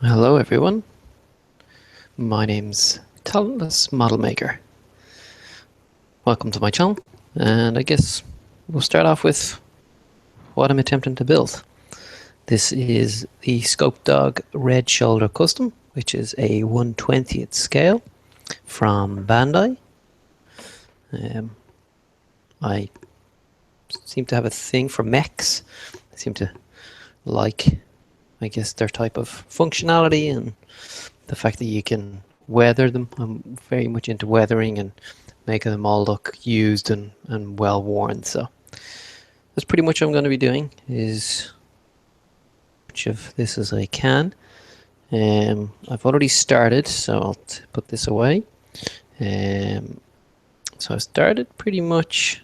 Hello everyone, my name's Talentless Model Maker. Welcome to my channel, and I guess we'll start off with what I'm attempting to build. This is the Scopedog Red Shoulder Custom, which is a 1/20th scale from Bandai. I seem to have a thing for mechs. I seem to like, I guess, their type of functionality and the fact that you can weather them. I'm very much into weathering and making them all look used and well worn. So that's pretty much what I'm going to be doing, is much of this as I can. I've already started, so I'll put this away. So I've started pretty much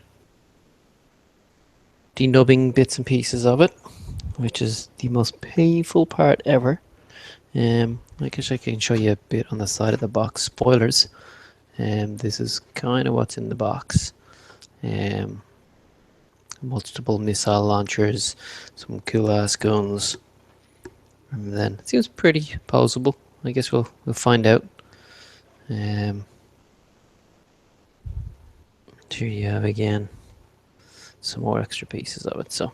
denubbing bits and pieces of it, which is the most painful part ever. I guess I can show you a bit on the side of the box. Spoilers. This is kind of what's in the box. Multiple missile launchers, some cool ass guns, and then it seems pretty posable. I guess we'll find out. Here you have again some more extra pieces of it. So.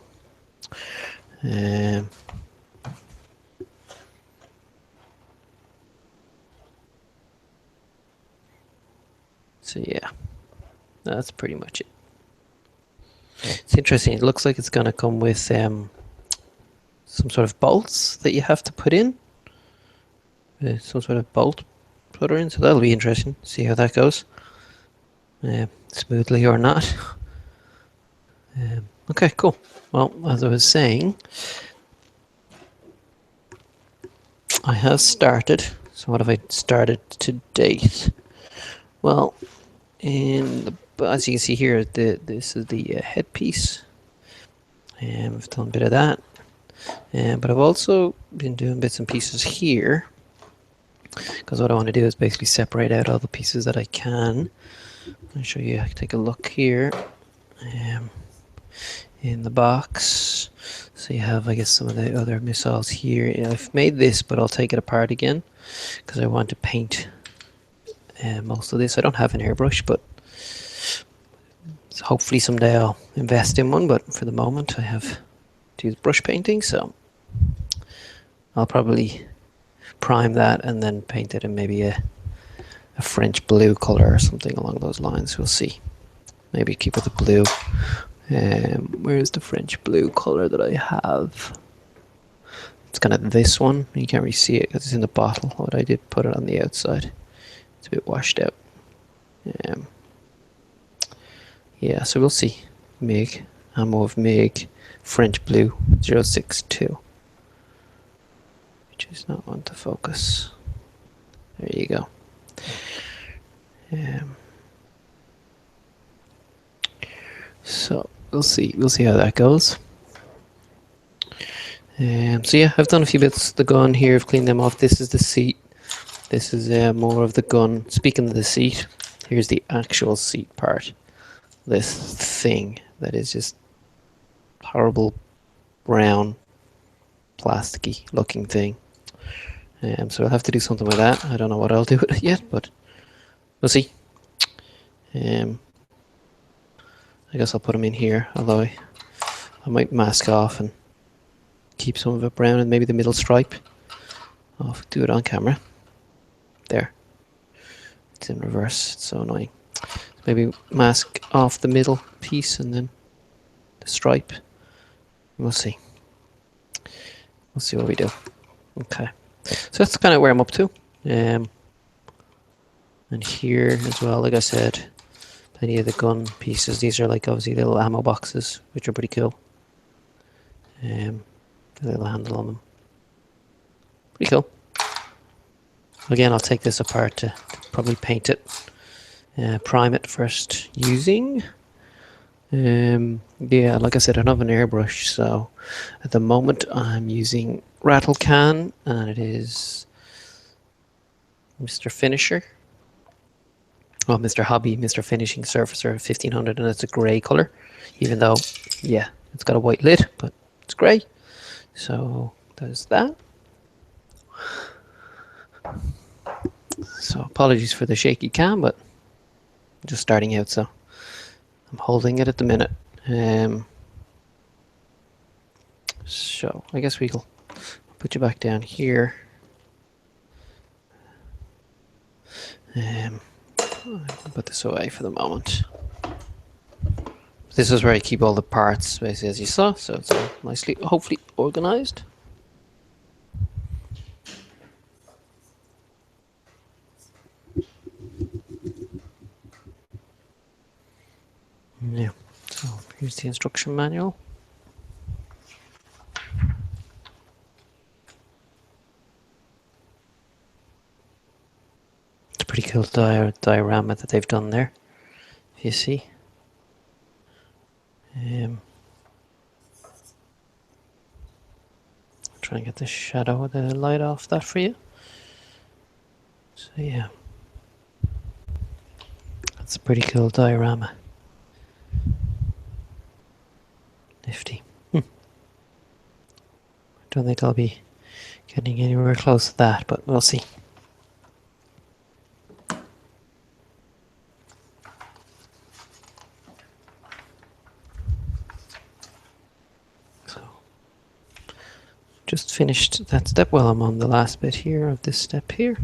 So yeah, that's pretty much it. It's interesting. It looks like it's going to come with some sort of bolts that you have to put in. Some sort of bolt putter in. So that'll be interesting. See how that goes. Smoothly or not. Okay, cool. Well, as I was saying, I have started. So what have I started to date? Well, as you can see here, this is the headpiece. I've done a bit of that, but I've also been doing bits and pieces here, because what I want to do is basically separate out all the pieces that I can. I'll show you. Take a look here in the box. So you have, I guess, some of the other missiles here. I've made this, but I'll take it apart again because I want to paint most of this. I don't have an airbrush, but hopefully someday I'll invest in one. But for the moment I have to use brush painting, so I'll probably prime that and then paint it in maybe a French blue color or something along those lines. We'll see. Maybe keep it the blue. Where's the French blue color that I have? It's kind of this one. You can't really see it because it's in the bottle, but I did put it on the outside. It's a bit washed out. Yeah, so we'll see. MiG, ammo of MiG, French blue 062, which is not one to focus. There you go. So we'll see how that goes. So yeah, I've done a few bits of the gun here. I've cleaned them off. This is the seat. This is more of the gun. Speaking of the seat, here's the actual seat part. This thing that is just horrible brown plasticky looking thing. So I'll have to do something with that. I don't know what I'll do with it yet, but we'll see. I guess I'll put them in here, although I might mask off and keep some of it brown and maybe the middle stripe. I'll do it on camera. There. It's in reverse. It's so annoying. Maybe mask off the middle piece and then the stripe. We'll see. We'll see what we do. Okay. So that's kind of where I'm up to. And here as well, like I said, plenty of the gun pieces. These are like obviously little ammo boxes, which are pretty cool. The little handle on them. Pretty cool. Again, I'll take this apart to probably paint it. Prime it first using. Yeah, like I said, I don't have an airbrush, so at the moment I'm using Rattle Can, and it is Mr. Finisher. Well, Mr. Hobby, Mr. Finishing Surfacer 1500, and it's a grey colour, even though, yeah, it's got a white lid, but it's grey. So there's that. So apologies for the shaky cam, but I'm just starting out, so I'm holding it at the minute. So I guess we'll put you back down here. I'll put this away for the moment. This is where I keep all the parts, basically, as you saw, so it's all nicely, hopefully, organized. Yeah, so here's the instruction manual. It's a pretty cool diorama that they've done there, if you see. Try and get the shadow of the light off that for you. So yeah, that's a pretty cool diorama. Nifty. I don't think I'll be getting anywhere close to that, but we'll see. So, just finished that step. Well, I'm on the last bit here of this step here.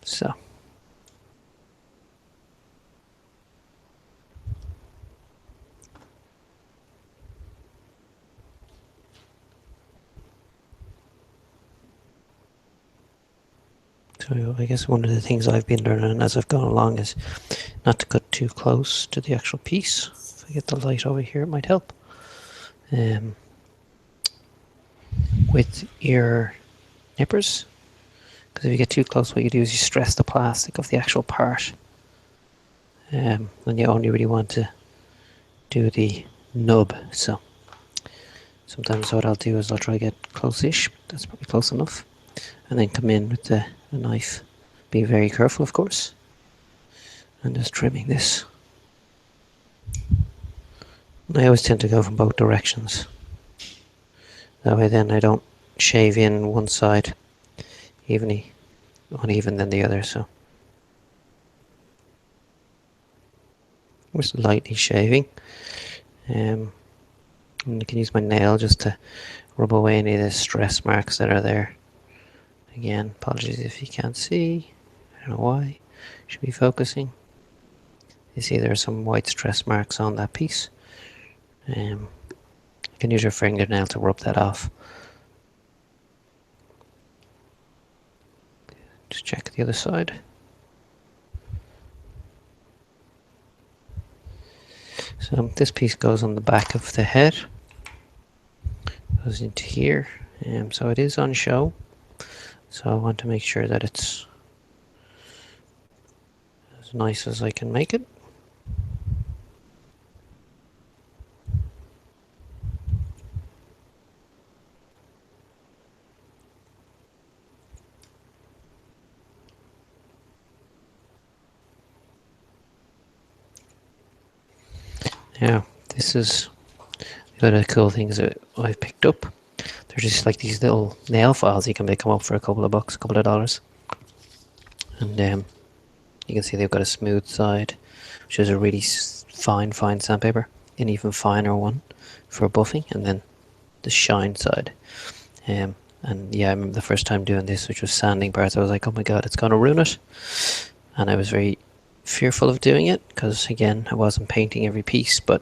So. So I guess one of the things I've been learning as I've gone along is not to cut too close to the actual piece. If I get the light over here, it might help. With your nippers, because if you get too close, what you do is you stress the plastic of the actual part. And you only really want to do the nub. So sometimes what I'll do is I'll try to get close-ish. That's probably close enough. And then come in with the knife. Be very careful, of course. And just trimming this. I always tend to go from both directions. That way then I don't shave in one side uneven than the other. So just lightly shaving. And I can use my nail just to rub away any of the stress marks that are there. Again, apologies if you can't see. I don't know why. Should be focusing. You see there are some white stress marks on that piece. You can use your fingernail to rub that off. Just check the other side. So this piece goes on the back of the head. Goes into here. So it is on show. So I want to make sure that it's as nice as I can make it. Now, this is one of the cool things that I've picked up. They're just like these little nail files. You can pick them up for a couple of bucks, a couple of dollars. And you can see they've got a smooth side, which is a really fine sandpaper. An even finer one for buffing, and then the shine side. And yeah, I remember the first time doing this, which was sanding parts, I was like, oh my god, it's going to ruin it. And I was very fearful of doing it, because again, I wasn't painting every piece, but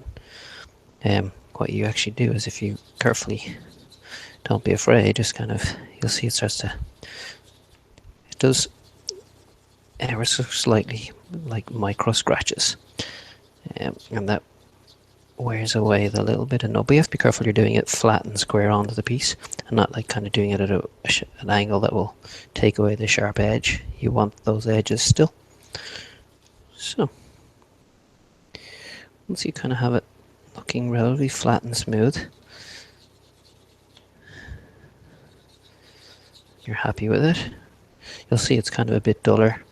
what you actually do is, if you carefully, don't be afraid, just kind of, you'll see it starts to, it does ever so slightly like micro scratches, and that wears away the little bit of nub. But you have to be careful you're doing it flat and square onto the piece, and not like kind of doing it at an angle that will take away the sharp edge. You want those edges still. So once you kind of have it looking relatively flat and smooth, you're happy with it. You'll see it's kind of a bit duller.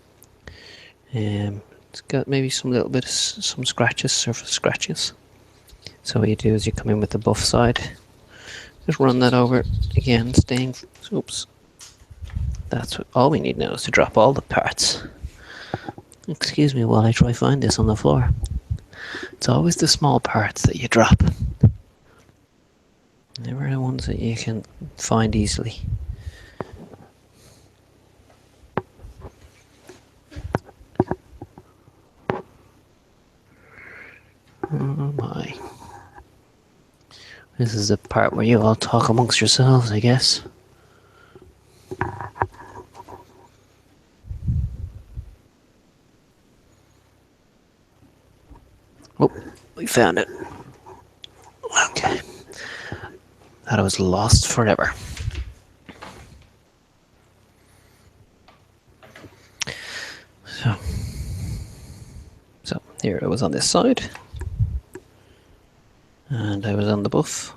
It's got maybe some little bit of some scratches, surface scratches. So what you do is you come in with the buff side, just run that over again, staying, oops, That's all we need now is to drop all the parts. Excuse me while I try find this on the floor. It's always the small parts that you drop. Never the ones that you can find easily. Oh my. This is the part where you all talk amongst yourselves, I guess. Oh, we found it. Okay. Thought I was lost forever. So here I was on this side. And I was on the buff.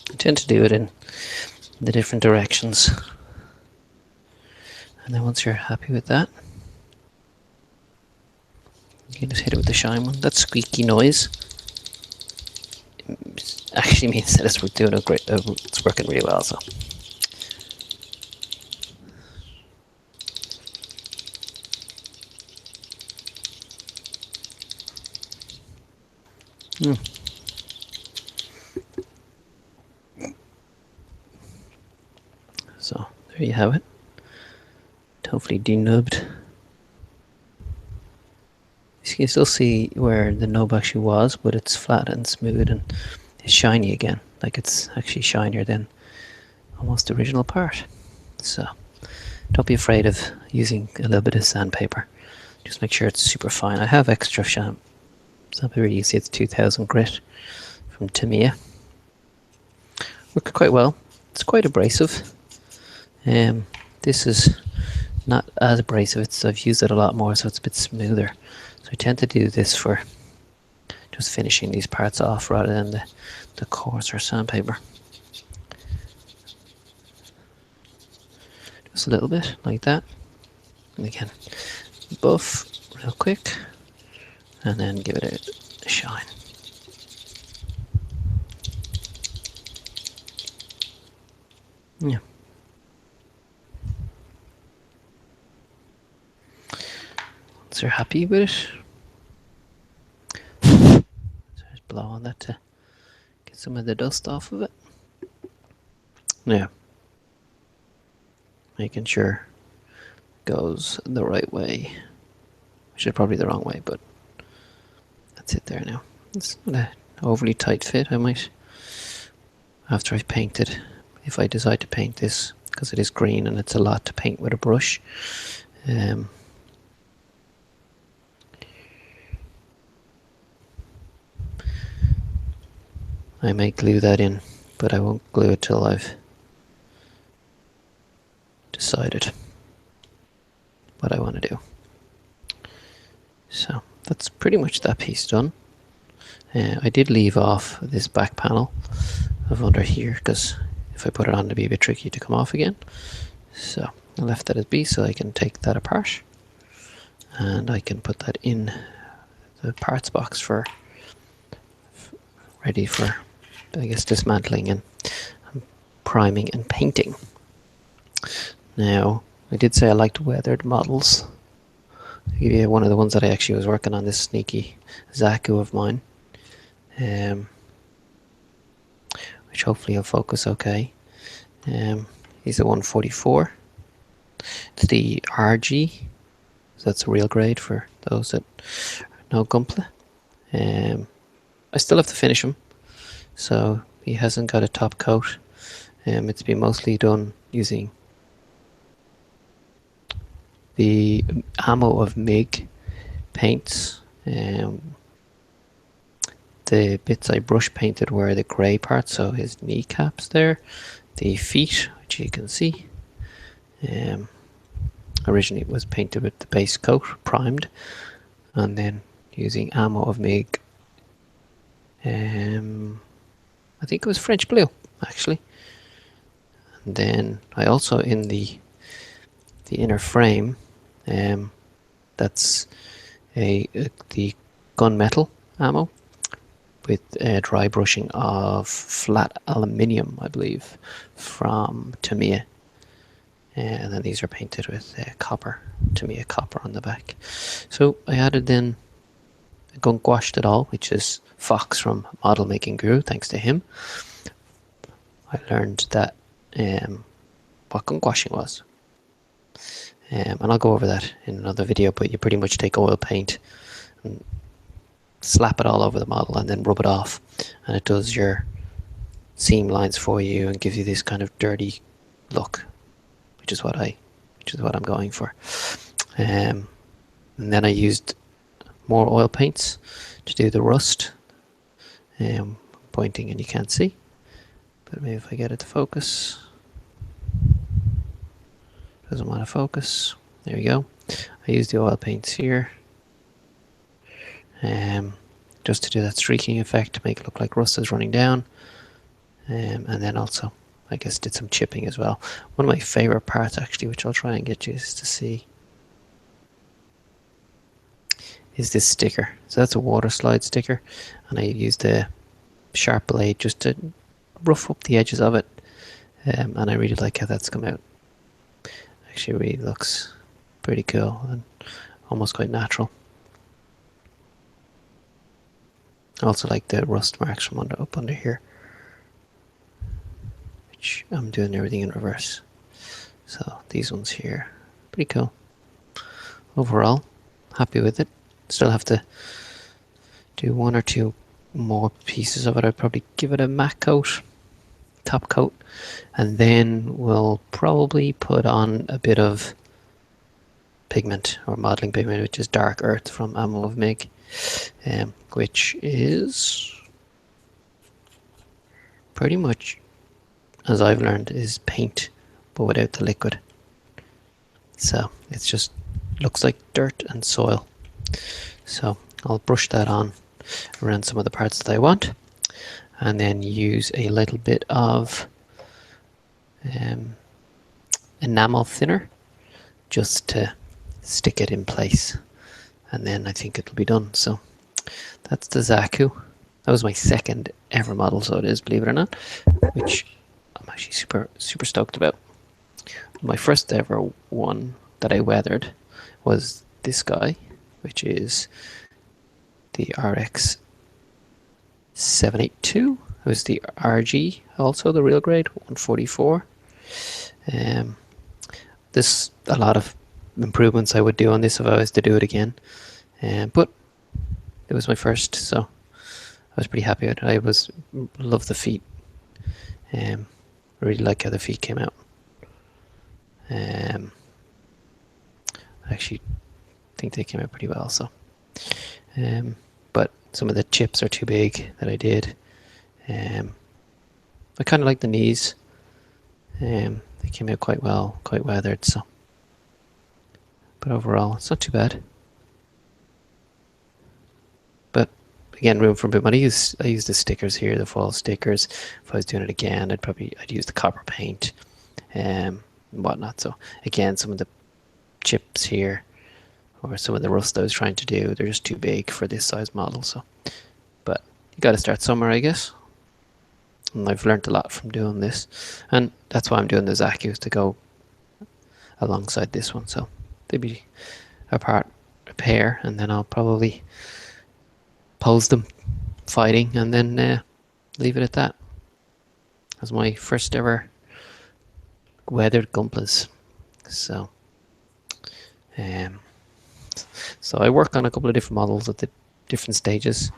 I tend to do it in the different directions. And then once you're happy with that, you can just hit it with the shine one. That squeaky noise actually means that it's doing a great. It's working really well. So. So there you have it. Hopefully denubbed. You can still see where the nub actually was, but it's flat and smooth and it's shiny again. Like it's actually shinier than almost the original part. So don't be afraid of using a little bit of sandpaper. Just make sure it's super fine. I have extra sandpaper. You see it's 2000 grit from Tamiya. Worked quite well. It's quite abrasive. This is not as abrasive. I've used it a lot more, so it's a bit smoother. So I tend to do this for just finishing these parts off rather than the coarser sandpaper. Just a little bit like that. And again, buff real quick, and then give it a shine. Yeah. Once you're happy with it, just blow on that to get some of the dust off of it. Yeah. Making sure it goes the right way. Which is probably the wrong way, but that's it there now. It's not an overly tight fit. I might, after I've painted, if I decide to paint this, because it is green and it's a lot to paint with a brush, I may glue that in, but I won't glue it till I've decided what I want to do. So that's pretty much that piece done. I did leave off this back panel of under here because if I put it on it'd be a bit tricky to come off again. So I left that as B so I can take that apart and I can put that in the parts box for ready for, I guess, dismantling and priming and painting. Now, I did say I liked weathered models. I'll give you one of the ones that I actually was working on, this sneaky Zaku of mine, which hopefully will focus okay. He's a 144. It's the RG, so that's a real grade for those that know Gunpla. I still have to finish him, so he hasn't got a top coat. It's been mostly done using the ammo of MIG paints. The bits I brush painted were the grey parts, so his kneecaps there, the feet, which you can see. Originally it was painted with the base coat, primed, and then using ammo of MIG. I think it was French blue, actually. And then I also, in the the inner frame, that's the gunmetal ammo with dry brushing of flat aluminium, I believe, from Tamiya. And then these are painted with copper, Tamiya copper on the back. So I added then gunk washed it all, which is Fox from Model Making Guru, thanks to him. I learned that what gunk washing was. And I'll go over that in another video, but you pretty much take oil paint and slap it all over the model and then rub it off, and it does your seam lines for you and gives you this kind of dirty look, which is what I'm going for. And then I used more oil paints to do the rust. Pointing and you can't see, but maybe if I get it to focus. Doesn't want to focus. There we go. I use the oil paints here, just to do that streaking effect, to make it look like rust is running down. And then also, I guess, did some chipping as well. One of my favorite parts, actually, which I'll try and get you to see, is this sticker. So that's a water slide sticker, and I used a sharp blade just to rough up the edges of it, and I really like how that's come out. Actually really looks pretty cool and almost quite natural. I also like the rust marks from up under here, which I'm doing everything in reverse. So these ones here, pretty cool. Overall, happy with it. Still have to do one or two more pieces of it. I'd probably give it a matte coat, top coat, and then we'll probably put on a bit of pigment or modeling pigment, which is dark earth from Ammo of Mig, which is pretty much, as I've learned, is paint but without the liquid. So it's just looks like dirt and soil. So I'll brush that on around some of the parts that I want, and then use a little bit of enamel thinner just to stick it in place, and then I think it'll be done. So that's the Zaku. That was my second ever model, so it is, believe it or not, which I'm actually super stoked about. My first ever one that I weathered was this guy, which is the RX 782. It was the RG, also the real grade 144. There's a lot of improvements I would do on this if I was to do it again, but it was my first, so I was pretty happy with it. I love the feet. I really like how the feet came out. I actually think they came out pretty well. So, but some of the chips are too big that I did. I kind of like the knees. They came out quite well, quite weathered. So, but overall, it's not too bad. But again, room for improvement. I use the stickers here, the foil stickers. If I was doing it again, I'd use the copper paint, and whatnot. So again, some of the chips here, or some of the rust I was trying to do, they're just too big for this size model. So, but you got to start somewhere, I guess. And I've learned a lot from doing this, and that's why I'm doing the Zaku's, to go alongside this one. So they'd be a pair, and then I'll probably pose them fighting, and then leave it at that. As my first ever weathered Gunplas. So, so I work on a couple of different models at the different stages,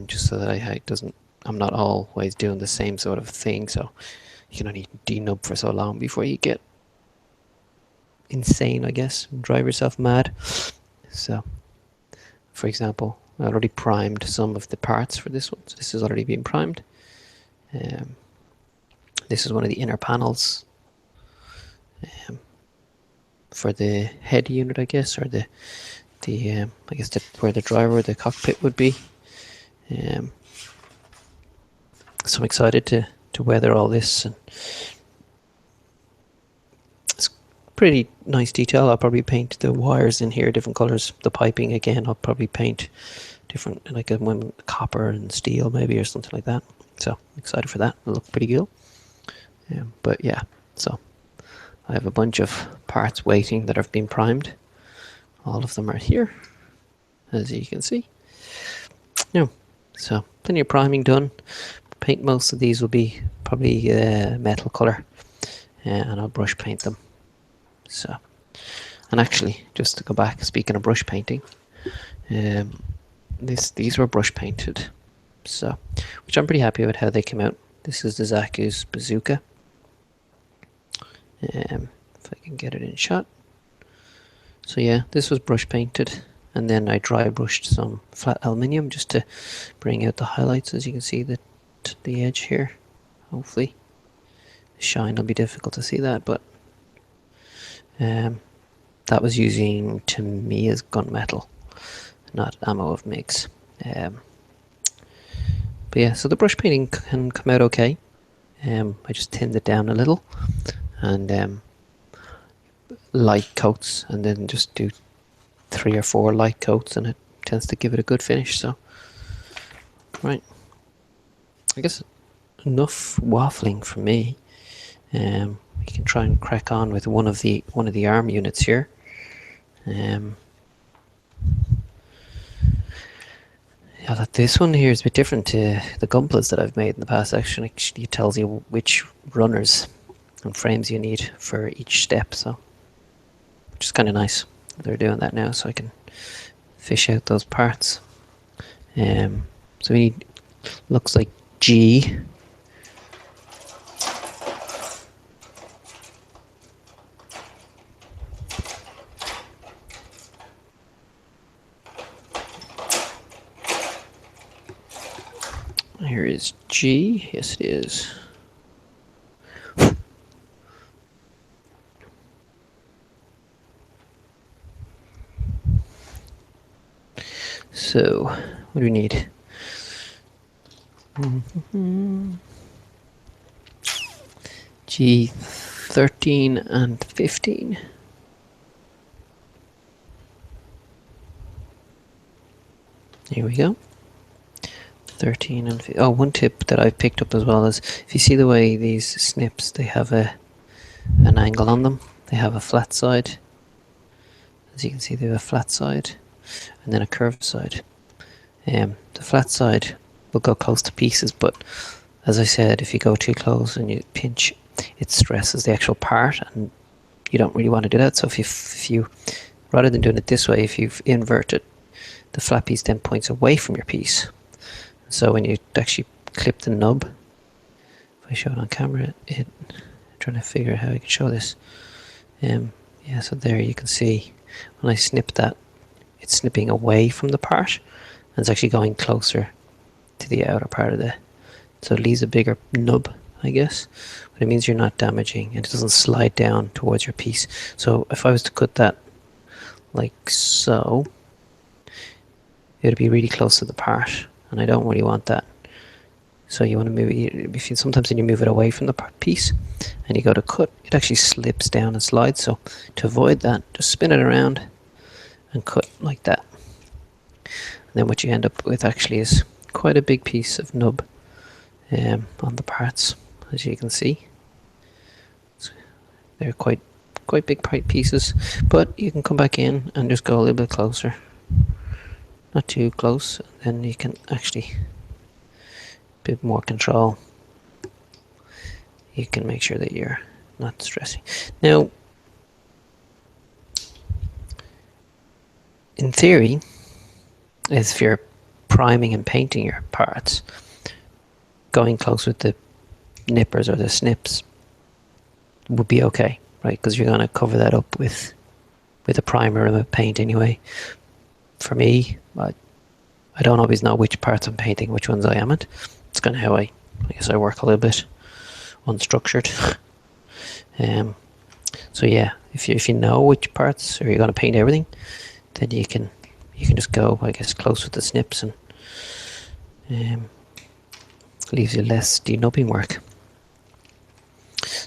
just so that I'm not always doing the same sort of thing. So you can only denub for so long before you get insane, I guess, and drive yourself mad. So, for example, I already primed some of the parts for this one. So this has already been primed. This is one of the inner panels for the head unit, I guess, or the I guess where the driver, the cockpit would be. So I'm excited to weather all this, and it's pretty nice detail. I'll probably paint the wires in here different colors. The piping again, I'll probably paint different, like a one copper and steel maybe, or something like that. So I'm excited for that. It'll look pretty cool. But yeah, so I have a bunch of parts waiting that have been primed. All of them are here, as you can see. Yeah, so plenty of priming done. Paint most of these will be probably metal color, and I'll brush paint them. So, and actually, just to go back, speaking of brush painting, these were brush painted, so which I'm pretty happy with how they came out. This is the Zaku's bazooka. If I can get it in shot. So yeah, this was brush painted, and then I dry brushed some flat aluminium just to bring out the highlights. As you can see, the edge here. Hopefully, the shine will be difficult to see that, but that was using Tamiya's gunmetal, not ammo of MiGs. But yeah, so the brush painting can come out okay. I just thinned it down a little, and light coats, and then just do 3 or 4 light coats, and it tends to give it a good finish. So, right, I guess enough waffling from me. We can try and crack on with one of the arm units here. Yeah, this one here is a bit different to the gunplas that I've made in the past. Actually, it tells you which runners and frames you need for each step, so which is kind of nice. They're doing that now, so I can fish out those parts. So we need, looks like G. Here is G. Yes, it is. So, what do we need? G 13 and 15. Here we go. 13 and 15. Oh, one tip that I've picked up as well is, if you see the way these snips, they have an angle on them. They have a flat side. As you can see, they have a flat side and then a curved side. The flat side will go close to pieces, but as I said, if you go too close and you pinch, it stresses the actual part, and you don't really want to do that. So if you rather than doing it this way, if you invert it, the flat piece then points away from your piece. So when you actually clip the nub, if I show it on camera, I'm trying to figure out how I can show this. Yeah, so there you can see when I snip that, it's snipping away from the part, and it's actually going closer to the outer part of so it leaves a bigger nub, I guess, but it means you're not damaging, and it doesn't slide down towards your piece. So if I was to cut that like so, it would be really close to the part, and I don't really want that. So you want to move it, sometimes when you move it away from the piece and you go to cut, it actually slips down and slides. So to avoid that, just spin it around and cut like that. And then what you end up with actually is quite a big piece of nub on the parts, as you can see. So they're quite big pieces, but you can come back in and just go a little bit closer. Not too close, and then you can actually a bit more control. You can make sure that you're not stressing. Now, in theory, if you're priming and painting your parts, going close with the nippers or the snips would be okay, right? Because you're going to cover that up with a primer and a paint anyway. For me, I don't always know which parts I'm painting, which ones I haven't. It's kind of how I guess I work a little bit unstructured. So yeah, if you know which parts, or you're going to paint everything, then you can just go, I guess, close with the snips, and leaves you less denubbing work.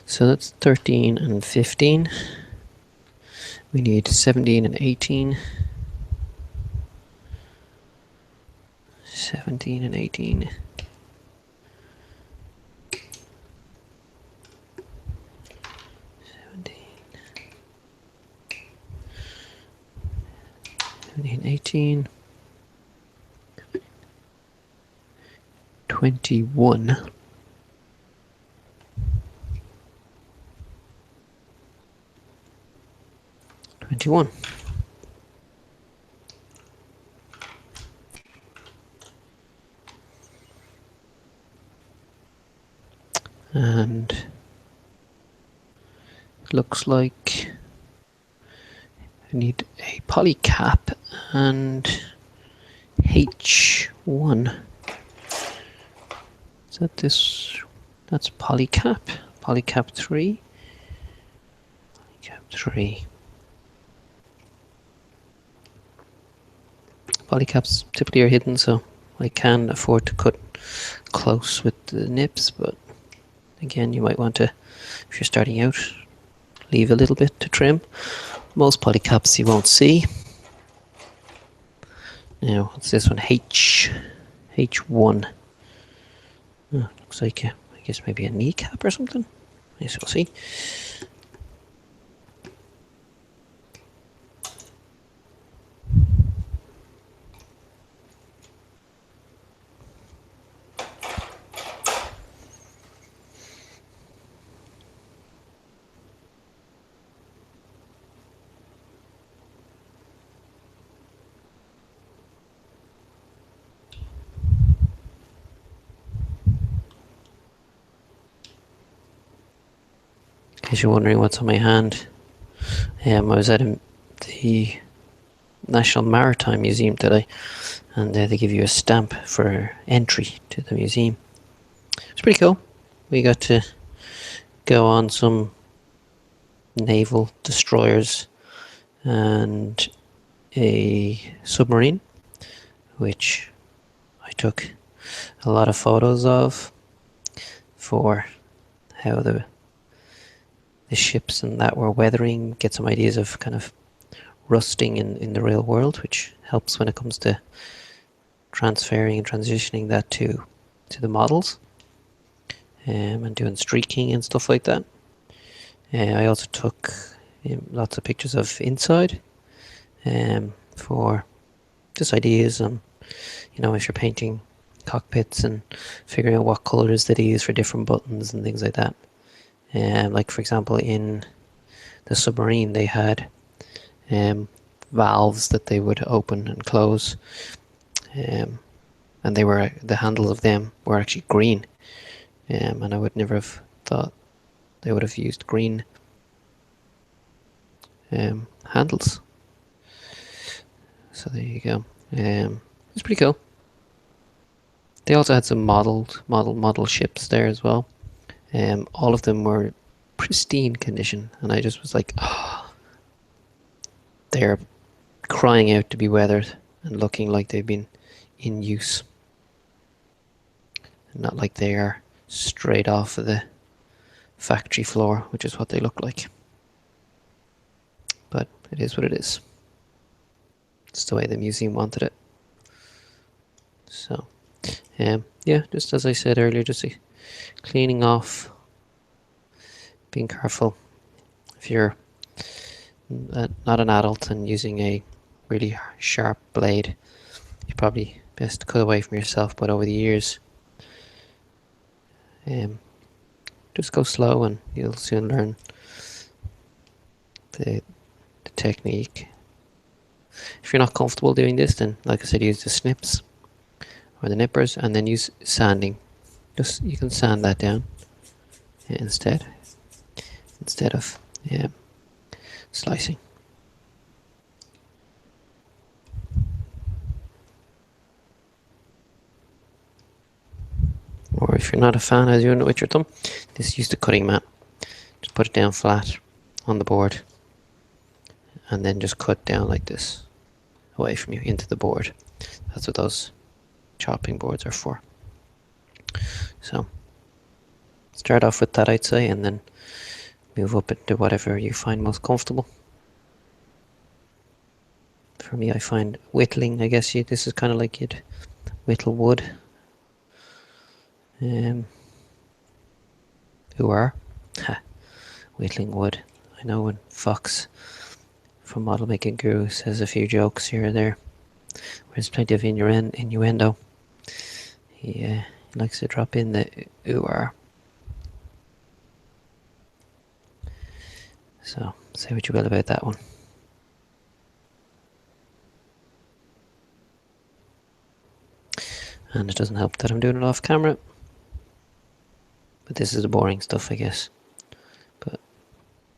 So that's 13 and 15. We need 17 and 18. 17 and 18. 17, 18. 21. 21. And it looks like I need a polycap and H1. Is that this? That's polycap. Polycap 3. Polycap 3. Polycaps typically are hidden, so I can afford to cut close with the nips, but again, you might want to, if you're starting out, leave a little bit to trim. Most polycaps you won't see. Now, what's this one? H1. Oh, looks like, I guess maybe a kneecap or something. I guess we'll see. In case you're wondering what's on my hand, I was at the National Maritime Museum today, and they give you a stamp for entry to the museum. It's pretty cool. We got to go on some naval destroyers and a submarine, which I took a lot of photos of for how the ships and that were weathering, get some ideas of kind of rusting in the real world, which helps when it comes to transferring and transitioning that to the models, and doing streaking and stuff like that. I also took lots of pictures of inside, for just ideas on, if you're painting cockpits and figuring out what colours they use for different buttons and things like that. Like for example, in the submarine they had valves that they would open and close, and the handles of them were actually green, and I would never have thought they would have used green handles. So there you go. It's pretty cool. They also had some model ships there as well. All of them were pristine condition, and I just was like, oh, they're crying out to be weathered and looking like they've been in use, and not like they are straight off of the factory floor, which is what they look like. But it is what it is. It's the way the museum wanted it. So, yeah, just as I said earlier, just cleaning off, being careful. If you're not an adult and using a really sharp blade, you probably best cut away from yourself, but over the years, just go slow and you'll soon learn the technique. If you're not comfortable doing this, then like I said, use the snips or the nippers, and then use sanding. You can sand that down instead of slicing. Or if you're not a fan of doing it with your thumb, just use the cutting mat. Just put it down flat on the board, and then just cut down like this, away from you, into the board. That's what those chopping boards are for. So start off with that, I'd say, and then move up into whatever you find most comfortable. For me, I find whittling, I guess this is kind of like you'd whittle wood. Who are? Ha, whittling wood. I know when Fox from Model Making Guru says a few jokes here or there, there's plenty of innuendo. He likes to drop in the ooh are. So, say what you will about that one. And it doesn't help that I'm doing it off camera. But this is the boring stuff, I guess. But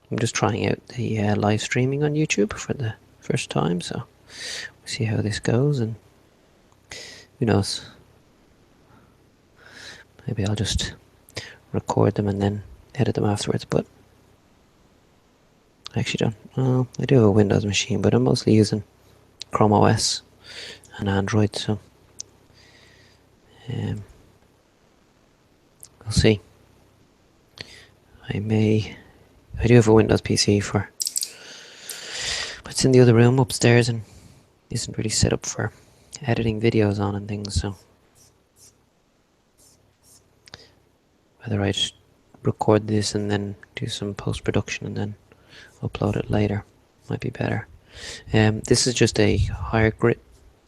I'm just trying out the live streaming on YouTube for the first time, so we'll see how this goes, and who knows. Maybe I'll just record them and then edit them afterwards, but I actually don't. Well, I do have a Windows machine, but I'm mostly using Chrome OS and Android, so we'll see. I do have a Windows PC but it's in the other room upstairs and isn't really set up for editing videos on and things, so whether I just record this and then do some post-production and then upload it later might be better. This is just a higher grit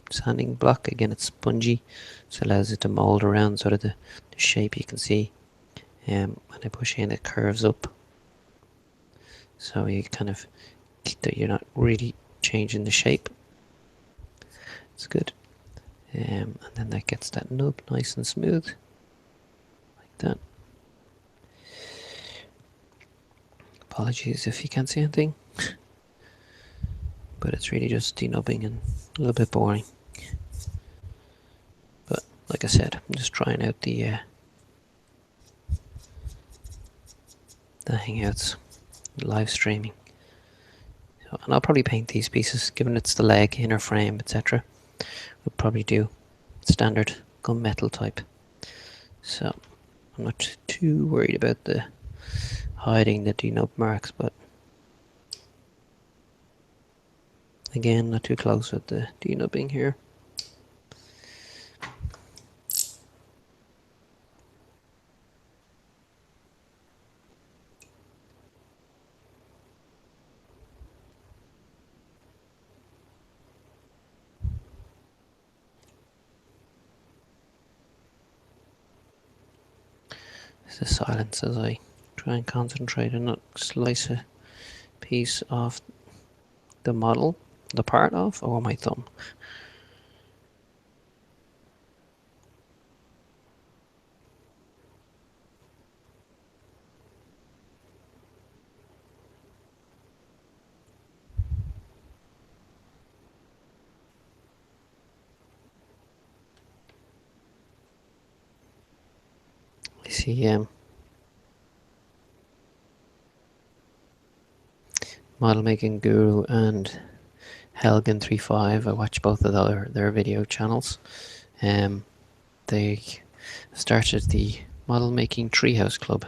sanding block. Again, it's spongy, so it allows it to mold around sort of the shape you can see. When I push in, it curves up, so you kind of you're not really changing the shape. It's good. And then that gets that nub nice and smooth, like that. Apologies if you can't see anything, but it's really just denubbing and a little bit boring. But like I said, I'm just trying out the Hangouts live streaming. So, and I'll probably paint these pieces, given it's the leg, inner frame, etc. We'll probably do standard gunmetal type. So I'm not too worried about the hiding the denub marks, but again, not too close with the denubbing here. The silence as I try and concentrate and not slice a piece off the model, the part off, or my thumb. I see Model Making Guru and Helgen35. I watch both of their video channels. They started the Model Making Treehouse Club,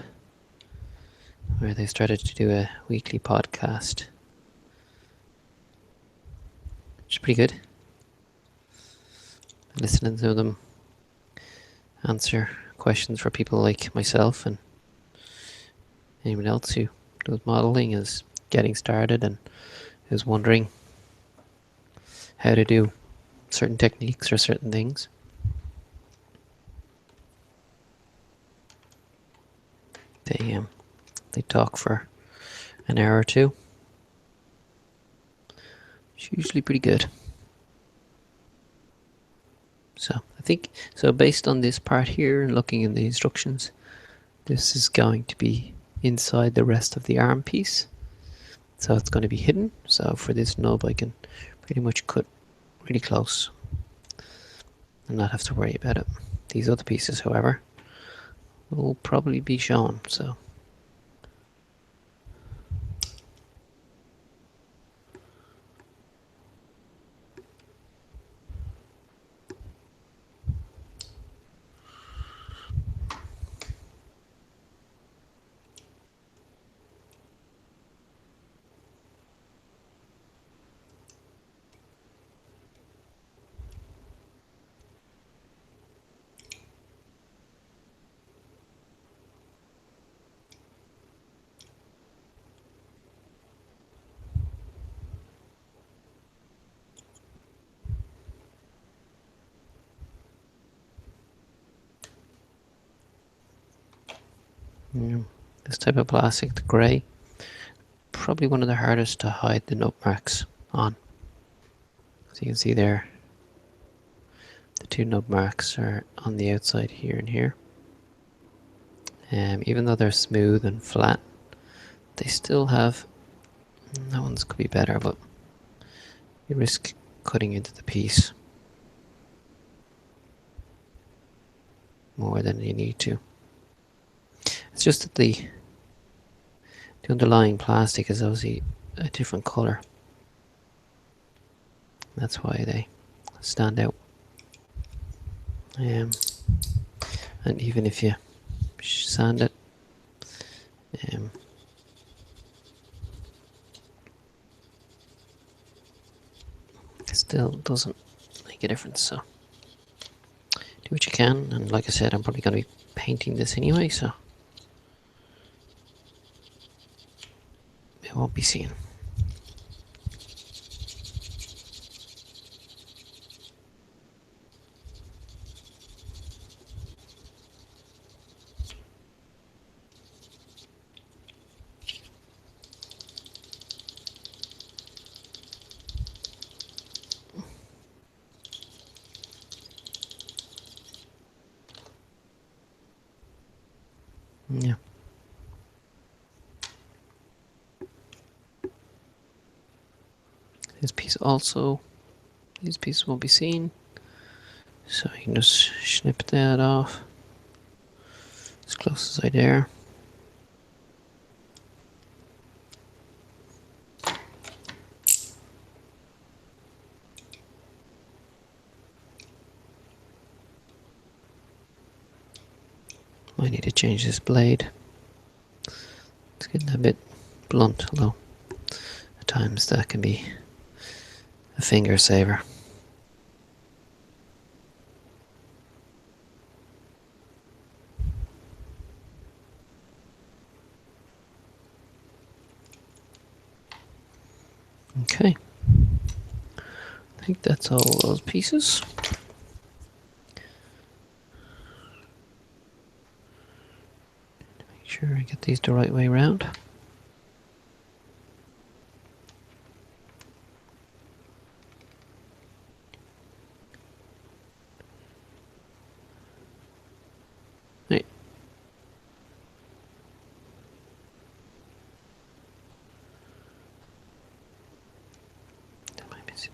where they started to do a weekly podcast, which is pretty good. Listening to them answer questions for people like myself and anyone else who does modeling, is getting started and is wondering how to do certain techniques or certain things. They talk for an hour or two. It's usually pretty good. So I think, so based on this part here and looking in the instructions, this is going to be inside the rest of the arm piece. So it's going to be hidden. So for this nub, I can pretty much cut really close and not have to worry about it. These other pieces, however, will probably be shown. So This type of plastic, the grey, probably one of the hardest to hide the nut marks on. So you can see there, the two nub marks are on the outside here and here. Even though they're smooth and flat, they still have, that one's could be better, but you risk cutting into the piece more than you need to. It's just that the underlying plastic is obviously a different colour. That's why they stand out. And even if you sand it, it still doesn't make a difference. So do what you can, and like I said, I'm probably going to be painting this anyway, so it won't be seen. Yeah. This piece also, these pieces won't be seen, so you can just snip that off as close as I dare. Might need to change this blade. It's getting a bit blunt, although at times that can be a finger saver. Okay, I think that's all those pieces. Make sure I get these the right way around. Right.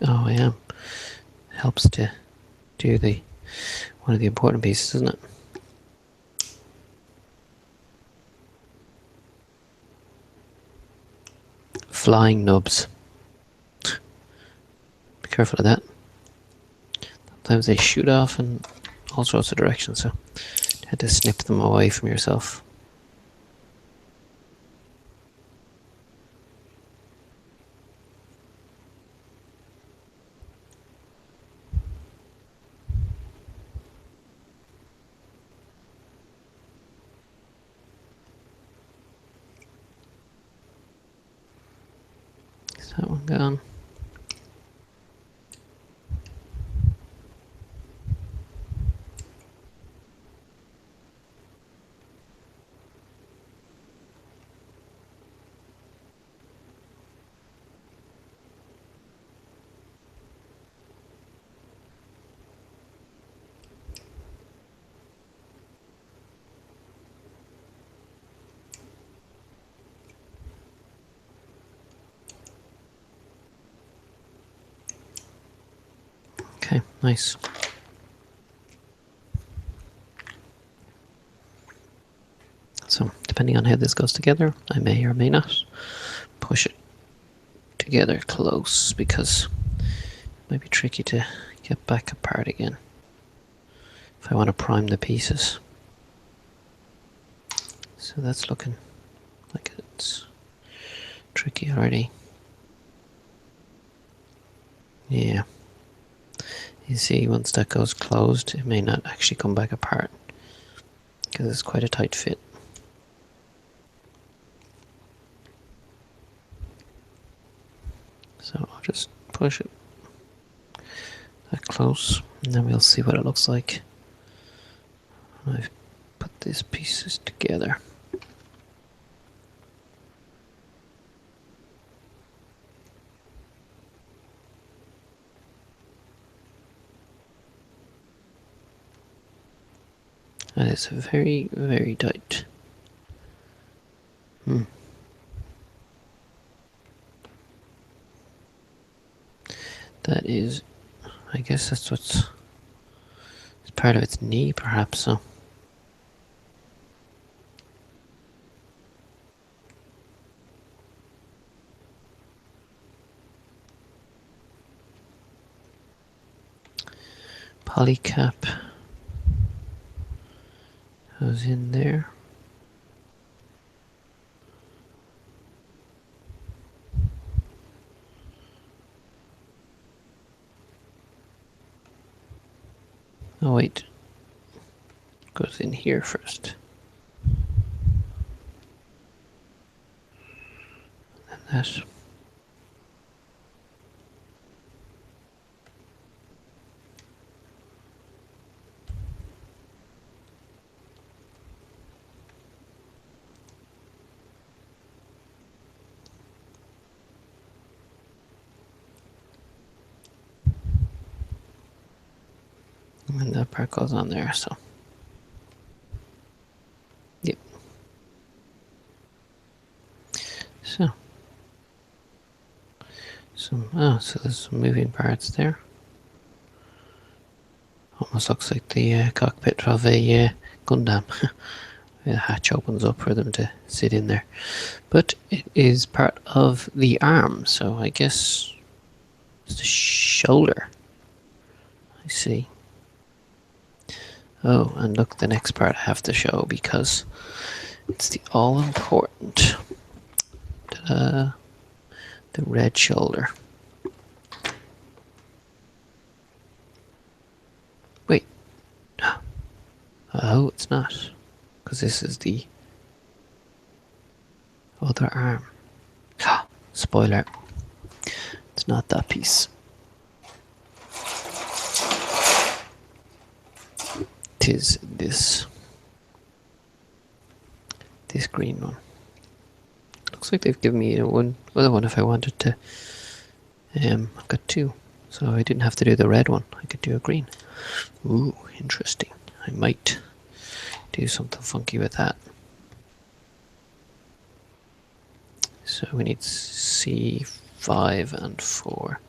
Oh, I am. Helps to do the one of the important pieces, isn't it? Flying nubs. Be careful of that. Sometimes they shoot off in all sorts of directions, so you had to snip them away from yourself. Is that one gone? Okay, nice. So, depending on how this goes together, I may or may not push it together close, because it might be tricky to get back apart again if I want to prime the pieces. So that's looking like it's tricky already. Yeah. You see, once that goes closed, it may not actually come back apart because it's quite a tight fit. So I'll just push it that close, and then we'll see what it looks like when I've put these pieces together. That is very, very tight. That is, I guess that's what's it's part of its knee, perhaps. So. Polycap goes in there. Oh wait, goes in here first. And that. And that part goes on there, so. Yep. So. So there's some moving parts there. Almost looks like the cockpit of a Gundam. The hatch opens up for them to sit in there. But it is part of the arm, so I guess it's the shoulder. I see. Oh, and look, the next part I have to show because it's the all-important the red shoulder. Wait. Oh, it's not. Because this is the other arm. Spoiler. It's not that piece. Tis this. This green one. Looks like they've given me another one if I wanted to. I've got two. So I didn't have to do the red one. I could do a green. Ooh, interesting. I might do something funky with that. So we need C5 and 4.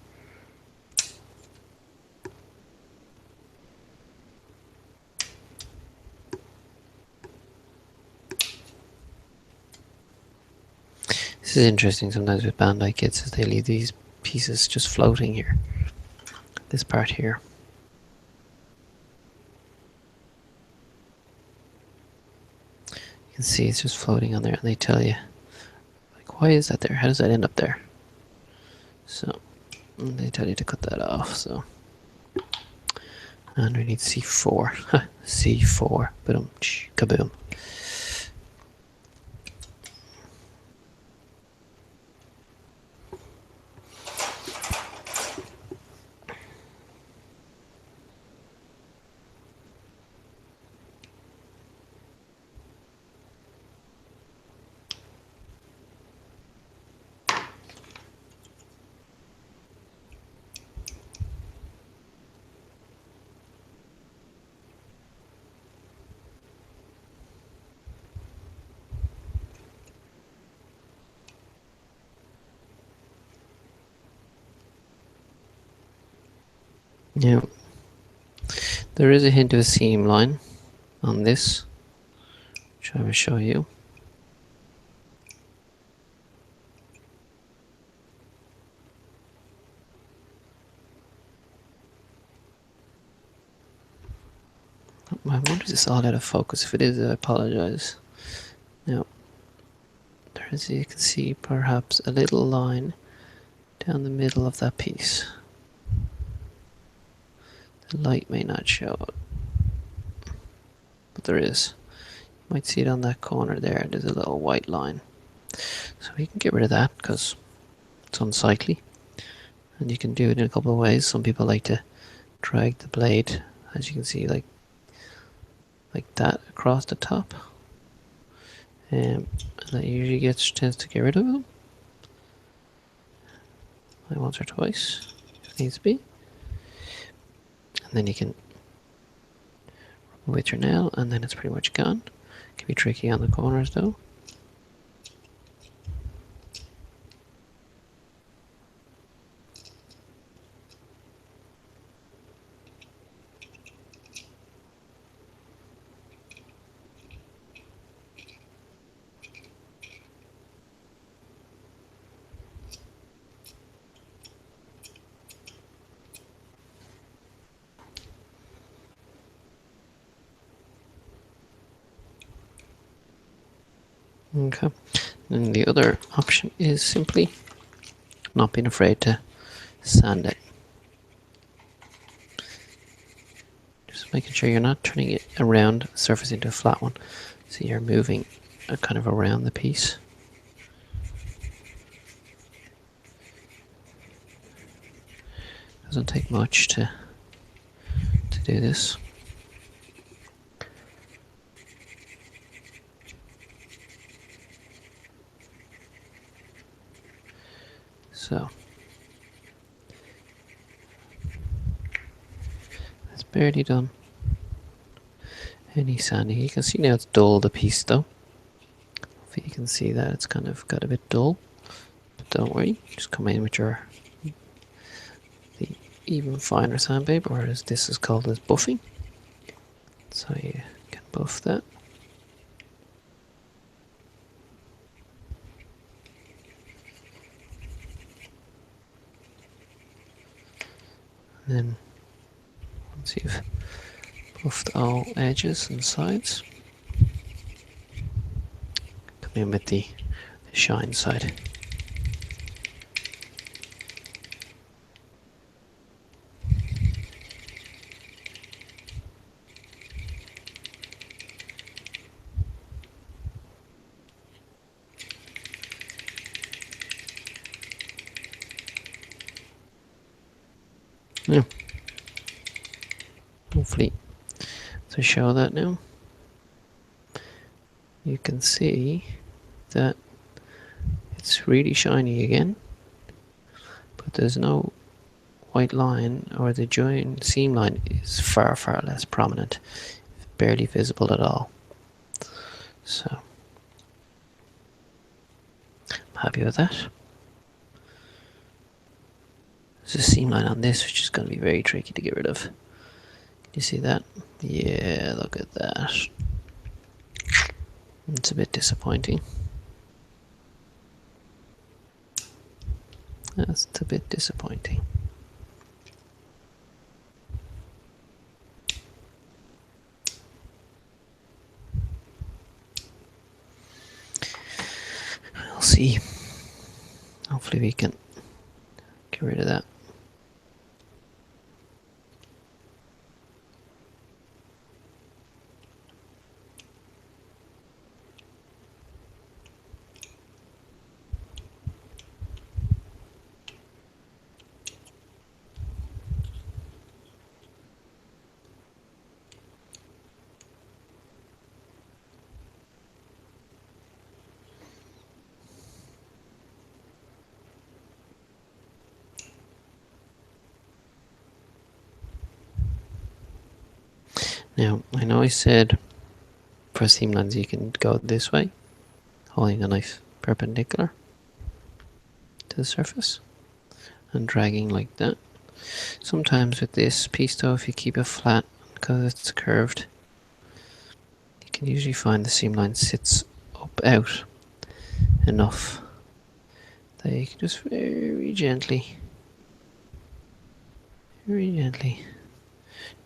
This is interesting sometimes with Bandai kits, as they leave these pieces just floating here. This part here. You can see it's just floating on there, and they tell you, like, why is that there? How does that end up there? So, they tell you to cut that off, so. And we need C4. C4. Boom. Kaboom. Now, there is a hint of a seam line on this, which I will show you. I wonder if this is all out of focus. If it is, I apologize. Now, there is, you can see perhaps a little line down the middle of that piece. The light may not show it, but there is. You might see it on that corner there. There's a little white line. So we can get rid of that because it's unsightly. And you can do it in a couple of ways. Some people like to drag the blade, as you can see, like that across the top. And that usually tends to get rid of them. Like once or twice, if needs to be. And then you can with your nail, and then it's pretty much gone. Can be tricky on the corners though. Okay. And the other option is simply not being afraid to sand it. Just making sure you're not turning it around the surface into a flat one. So you're moving kind of around the piece. Doesn't take much to do this. So that's barely done any sanding. You can see now it's dull, the piece though. If you can see that it's kind of got a bit dull. But don't worry, just come in with your the even finer sandpaper, or as this is called as buffing. So you can buff that. And then once you've buffed all edges and sides, come in with the shine side. Yeah. Hopefully to show that now, you can see that it's really shiny again, but there's no white line, or the joint seam line is far less prominent, barely visible at all. So I'm happy with that. There's a seam line on this which is going to be very tricky to get rid of. Can you see that? Yeah, look at that. It's a bit disappointing. That's a bit disappointing. We'll see. Hopefully we can get rid of that. Now, I know I said for seam lines you can go this way, holding a knife perpendicular to the surface and dragging like that. Sometimes with this piece though, if you keep it flat because it's curved, you can usually find the seam line sits up out enough that you can just very gently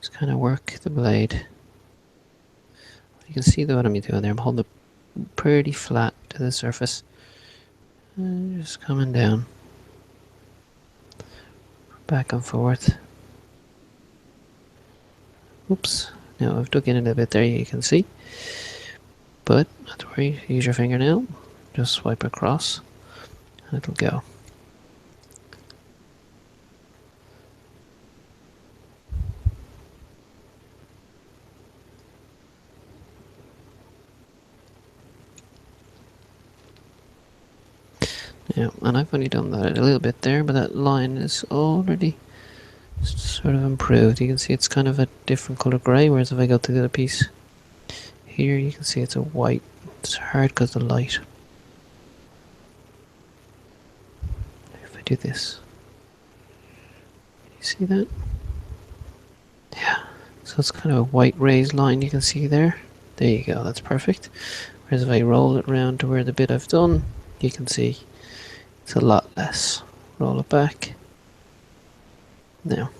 just kind of work the blade. You can see what I'm doing there. I'm holding it pretty flat to the surface and just coming down back and forth. Oops, now I've dug in a little bit there, you can see, but not to worry, use your fingernail, just swipe across and it'll go. Yeah, and I've only done that a little bit there, but that line is already It's sort of improved. You can see it's kind of a different colour grey, whereas if I go to the other piece here, you can see it's a white. It's hard because of the light. If I do this, you see that? Yeah. So it's kind of a white raised line you can see there. There you go, that's perfect. Whereas if I roll it around to where the bit I've done, you can see it's a lot less. Roll it back. Now.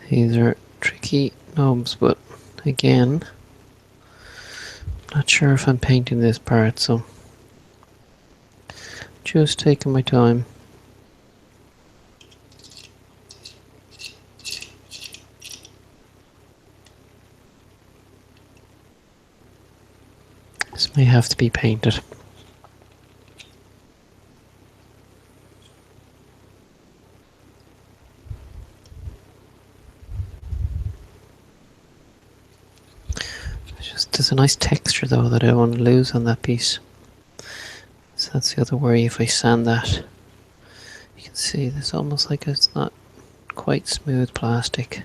These are tricky knobs, but again, not sure if I'm painting this part, so just taking my time. This may have to be painted. There's a nice texture though that I don't want to lose on that piece. So that's the other worry. If I sand that, you can see there's almost like it's not quite smooth plastic.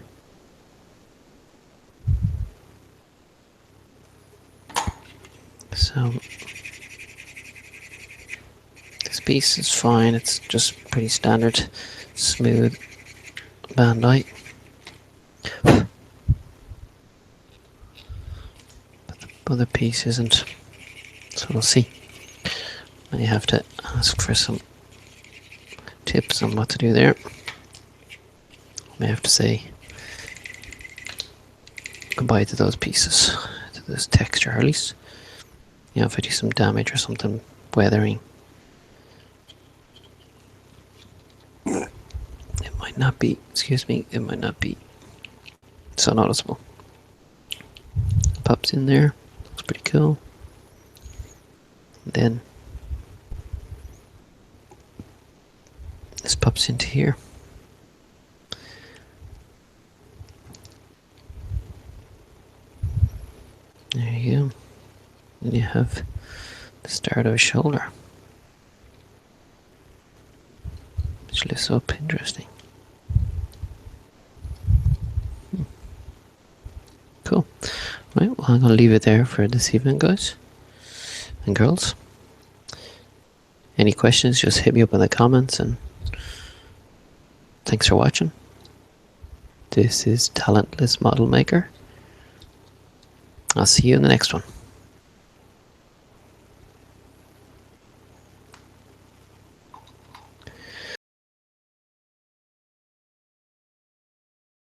So this piece is fine. It's just pretty standard smooth bandite. Other piece isn't, so we'll see. I have to ask for some tips on what to do there. I may have to say goodbye to those pieces, to this texture, or at least, you know, if I do some damage or something, weathering, it might not be, excuse me, it might not be so noticeable. Pops in there. Pretty cool. And then this pops into here. There you go. And you have the start of a shoulder, which lifts up. Interesting. Cool. Right, well, I'm going to leave it there for this evening, guys and girls. Any questions, just hit me up in the comments, and thanks for watching. This is Talentless Model Maker. I'll see you in the next one.